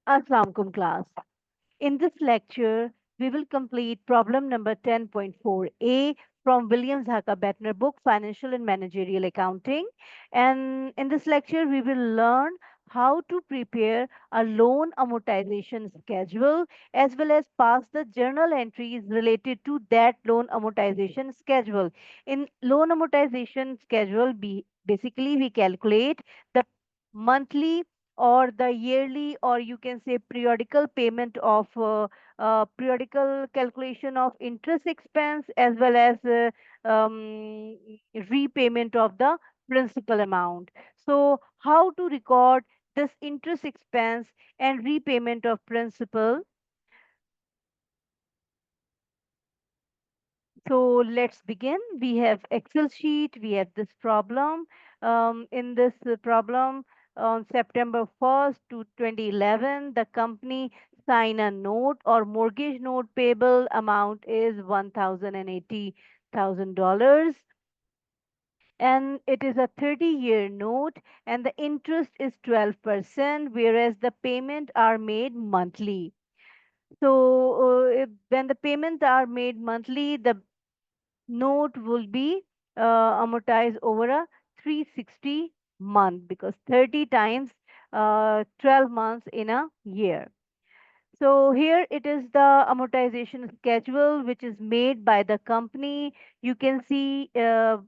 Assalamu alaikum class. In this lecture, we will complete problem number 10.4a from Williams Haka Bettner book, Financial and Managerial Accounting. And in this lecture, we will learn how to prepare a loan amortization schedule as well as pass the journal entries related to that loan amortization schedule. In loan amortization schedule, basically we calculate the monthly or the yearly or you can say periodical payment of periodical calculation of interest expense as well as repayment of the principal amount. So how to record this interest expense and repayment of principal. So let's begin. We have Excel sheet. We have this problem. In this problem, on September 1st to 2011, the company sign a note or mortgage note payable amount is $1,080,000 and it is a 30-year note and the interest is 12% whereas the payment are made monthly. So when the payments are made monthly, the note will be amortized over a 360 month because 30 times 12 months in a year. So here it is the amortization schedule which is made by the company. You can see the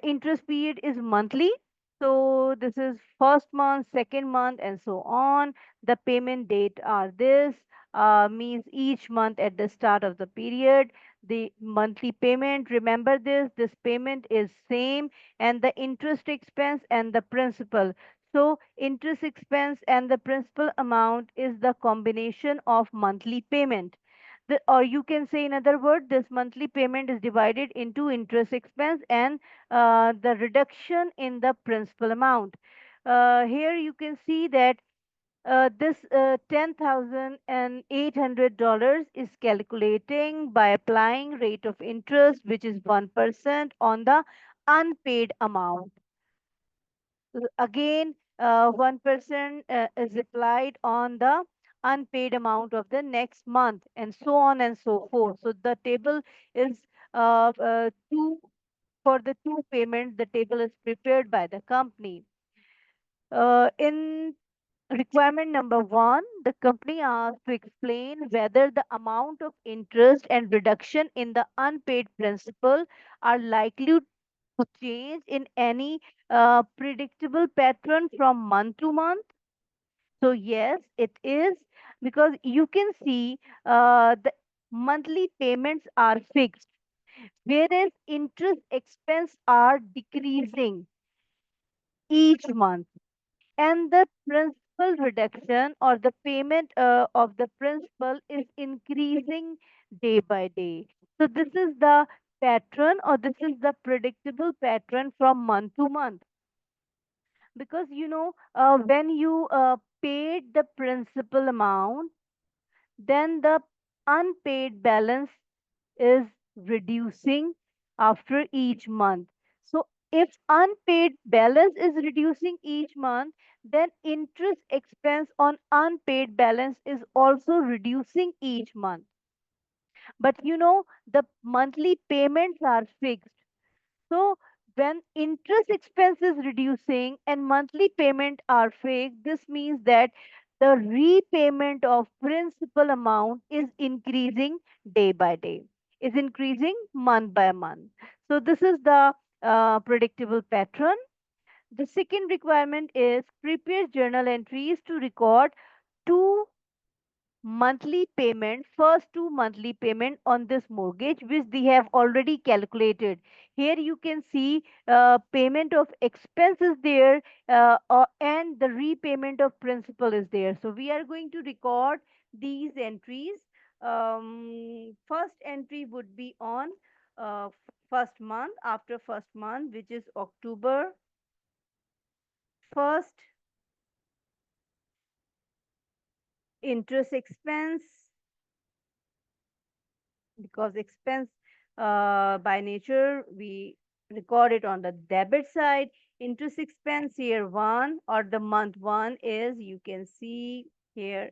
interest period is monthly. So this is first month, second month, and so on. The payment date are this means each month at the start of the period. The monthly payment, remember this payment is same and the interest expense and the principal. So interest expense and the principal amount is the combination of monthly payment or you can say in other words this monthly payment is divided into interest expense and the reduction in the principal amount. Here you can see that this $10,800 is calculating by applying rate of interest which is 1% on the unpaid amount. Again, 1% is applied on the unpaid amount of the next month, and so on and so forth. So the table is two for the two payments. The table is prepared by the company. In requirement number one, the company asked to explain whether the amount of interest and reduction in the unpaid principal are likely to change in any predictable pattern from month to month. So yes, it is because you can see the monthly payments are fixed, whereas interest expense are decreasing each month, and the principal reduction or the payment of the principal is increasing day by day. So this is the pattern or this is the predictable pattern from month to month because when you paid the principal amount, then the unpaid balance is reducing after each month. So if unpaid balance is reducing each month, then interest expense on unpaid balance is also reducing each month. But the monthly payments are fixed. So when interest expense is reducing and monthly payment are fixed, this means that the repayment of principal amount is increasing day by day, is increasing month by month. So this is the predictable pattern. The second requirement is prepare journal entries to record two monthly payment, first two monthly payment on this mortgage which they have already calculated. Here you can see payment of expense is there and the repayment of principal is there. So we are going to record these entries. First entry would be on first month, after first month which is October 1st, interest expense because expense by nature we record it on the debit side. Interest expense year one or the month one is, you can see here,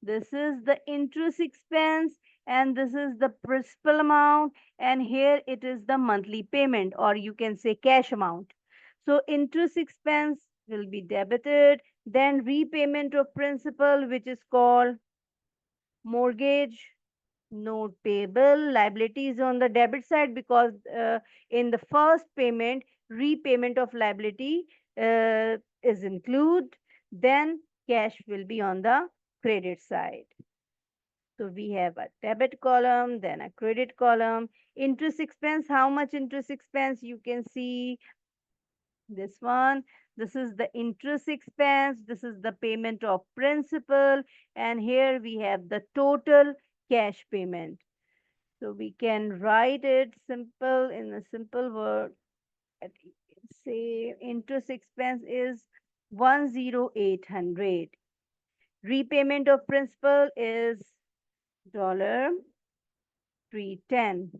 this is the interest expense and this is the principal amount, and here it is the monthly payment, or you can say cash amount. So interest expense will be debited, then repayment of principal, which is called mortgage note payable. Liability is on the debit side because in the first payment, repayment of liability is included. Then cash will be on the credit side. So we have a debit column, then a credit column. Interest expense, how much interest expense? You can see this one. This is the interest expense. This is the payment of principal. And here we have the total cash payment. So we can write it simple in a simple word. Say interest expense is 10800. Repayment of principal is dollar 310.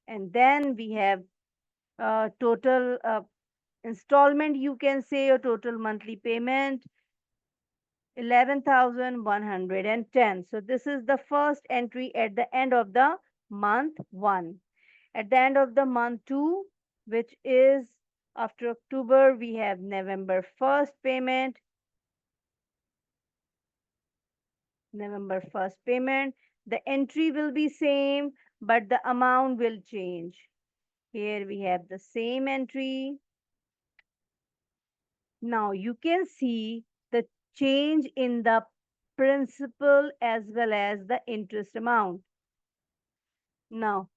And then we have total installment, you can say, a total monthly payment 11,110. So this is the first entry at the end of the month one. At the end of the month two, which is after October, we have November 1st payment. November 1st payment. The entry will be same, but the amount will change. Here we have the same entry. Now you can see the change in the principal as well as the interest amount. Now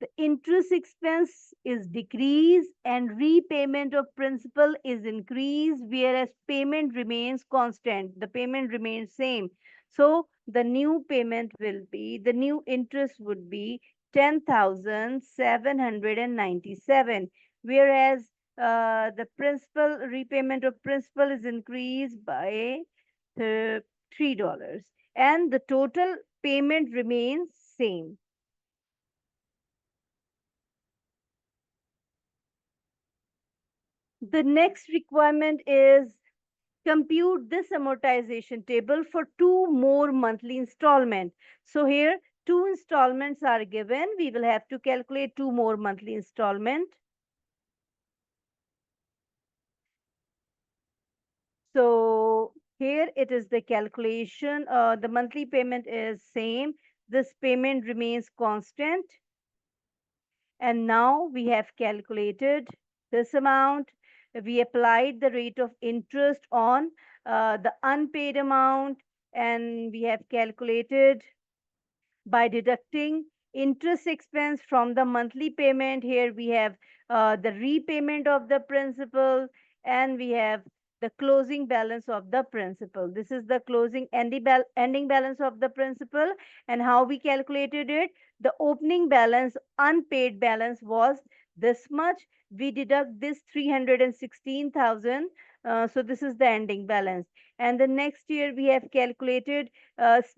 the interest expense is decreased and repayment of principal is increased, whereas payment remains constant. The payment remains same. So the new payment will be, the new interest would be 10,797, whereas the principal repayment of principal is increased by $3, and the total payment remains same. The next requirement is compute this amortization table for two more monthly installment. So here two installments are given. We will have to calculate two more monthly installment. So here it is the calculation. The monthly payment is same. This payment remains constant. And now we have calculated this amount. We applied the rate of interest on the unpaid amount, and we have calculated by deducting interest expense from the monthly payment. Here we have the repayment of the principal, and we have the closing balance of the principal. This is the closing ending balance of the principal. And how we calculated it? The opening balance, unpaid balance, was this much. We deduct this 316,000. So this is the ending balance. And the next year we have calculated,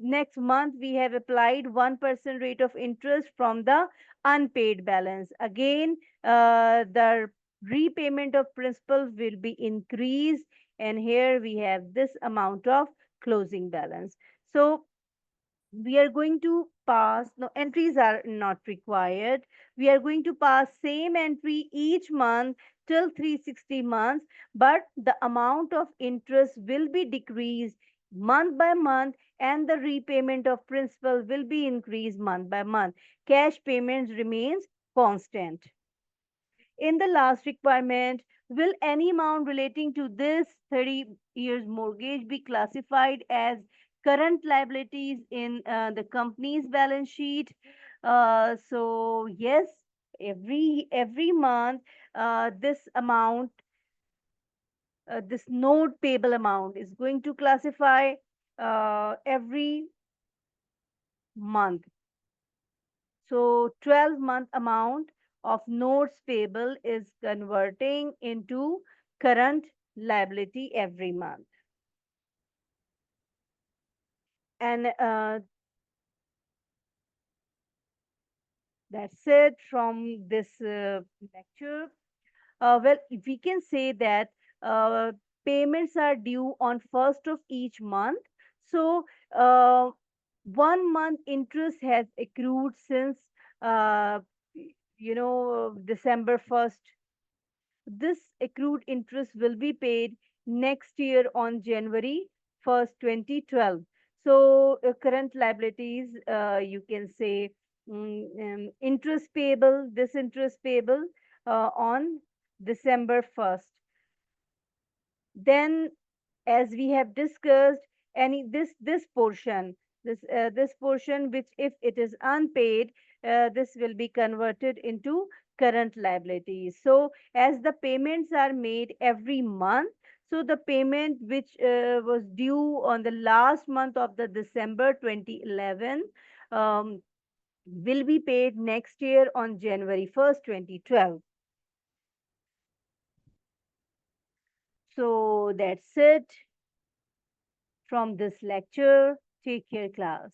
next month we have applied 1% rate of interest from the unpaid balance. Again, the repayment of principal will be increased, and here we have this amount of closing balance. So we are going to pass, no, entries are not required. We are going to pass same entry each month till 360 months, but the amount of interest will be decreased month by month, and the repayment of principal will be increased month by month. Cash payments remains constant. In the last requirement, will any amount relating to this 30 years mortgage be classified as current liabilities in the company's balance sheet? So yes, every month, this amount, this note payable amount is going to classify every month. So 12-month amount of notes payable is converting into current liability every month. And that's it from this lecture. Well, we can say that uh, payments are due on first of each month. So, 1 month interest has accrued since uh, December 1st. This accrued interest will be paid next year on January 1st, 2012. So, current liabilities, you can say interest payable, this interest payable on December 1st. Then, as we have discussed, any this portion, this portion which if it is unpaid, this will be converted into current liabilities. So as the payments are made every month, so the payment which was due on the last month of the December 2011 um, will be paid next year on January 1st, 2012. So that's it from this lecture. Take care, class.